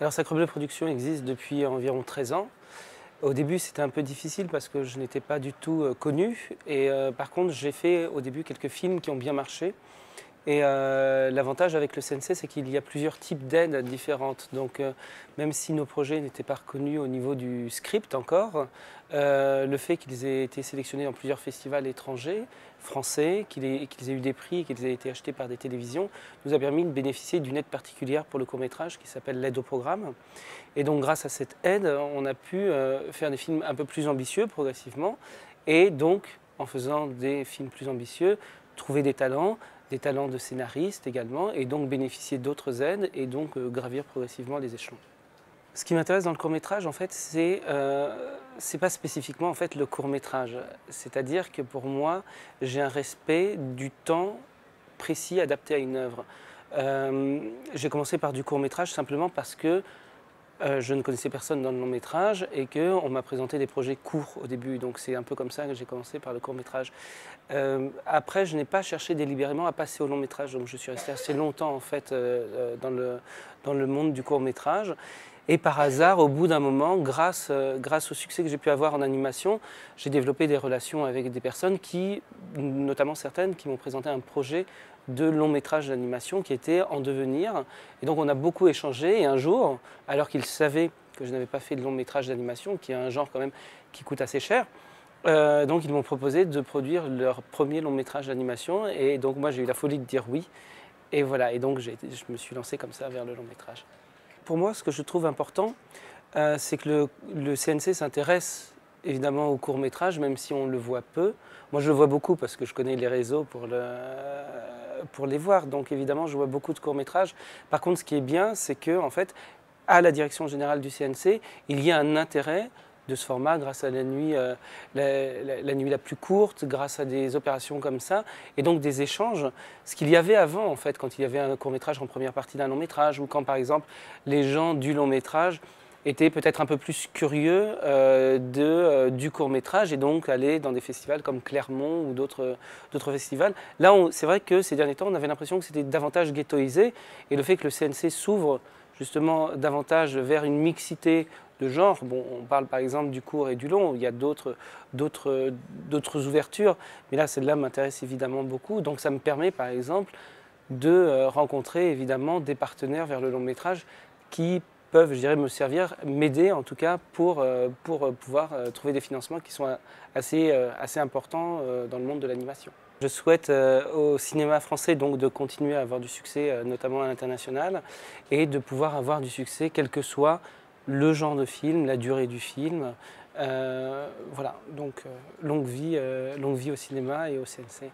Alors Sacre Bleu Productions existe depuis environ 13 ans. Au début, c'était un peu difficile parce que je n'étais pas du tout connu. Et par contre, j'ai fait au début quelques films qui ont bien marché. Et l'avantage avec le CNC, c'est qu'il y a plusieurs types d'aides différentes. Donc même si nos projets n'étaient pas reconnus au niveau du script encore, le fait qu'ils aient été sélectionnés dans plusieurs festivals étrangers, français, qu'ils aient eu des prix, qu'ils aient été achetés par des télévisions, nous a permis de bénéficier d'une aide particulière pour le court-métrage qui s'appelle l'aide au programme. Et donc grâce à cette aide, on a pu faire des films un peu plus ambitieux progressivement. Et donc, en faisant des films plus ambitieux, trouver des talents de scénaristes également, et donc bénéficier d'autres aides et donc gravir progressivement les échelons. Ce qui m'intéresse dans le court-métrage, en fait, c'est pas spécifiquement en fait, le court-métrage. C'est-à-dire que pour moi, j'ai un respect du temps précis adapté à une œuvre. J'ai commencé par du court-métrage simplement parce que je ne connaissais personne dans le long métrage et qu'on m'a présenté des projets courts au début. Donc c'est un peu comme ça que j'ai commencé par le court métrage. Après, je n'ai pas cherché délibérément à passer au long métrage. Donc je suis resté assez longtemps en fait dans le monde du court métrage. Et par hasard, au bout d'un moment, grâce au succès que j'ai pu avoir en animation, j'ai développé des relations avec des personnes qui, notamment certaines, qui m'ont présenté un projet de long métrage d'animation qui était en devenir. Et donc on a beaucoup échangé et un jour, alors qu'ils savaient que je n'avais pas fait de long métrage d'animation, qui est un genre quand même qui coûte assez cher, donc ils m'ont proposé de produire leur premier long métrage d'animation et donc moi j'ai eu la folie de dire oui. Et voilà, et donc je me suis lancé comme ça vers le long métrage. Pour moi, ce que je trouve important, c'est que le CNC s'intéresse évidemment au court-métrage, même si on le voit peu. Moi, je le vois beaucoup parce que je connais les réseaux pour les voir. Donc, évidemment, je vois beaucoup de courts-métrages. Par contre, ce qui est bien, c'est que, en fait, à la direction générale du CNC, il y a un intérêt de ce format grâce à la nuit la plus courte, grâce à des opérations comme ça, et donc des échanges. Ce qu'il y avait avant, en fait, quand il y avait un court-métrage en première partie d'un long-métrage, ou quand, par exemple, les gens du long-métrage étaient peut-être un peu plus curieux du court-métrage et donc allaient dans des festivals comme Clermont ou d'autres festivals. Là, c'est vrai que ces derniers temps, on avait l'impression que c'était davantage ghettoisé, et le fait que le CNC s'ouvre justement davantage vers une mixité de genre. Bon, on parle par exemple du court et du long, il y a d'autres ouvertures, mais là, celle-là m'intéresse évidemment beaucoup. Donc ça me permet par exemple de rencontrer évidemment des partenaires vers le long métrage qui peuvent, je dirais, me servir, m'aider en tout cas pour pouvoir trouver des financements qui sont assez importants dans le monde de l'animation. Je souhaite au cinéma français donc de continuer à avoir du succès, notamment à l'international, et de pouvoir avoir du succès quel que soit le genre de film, la durée du film. Voilà, donc longue vie au cinéma et au CNC.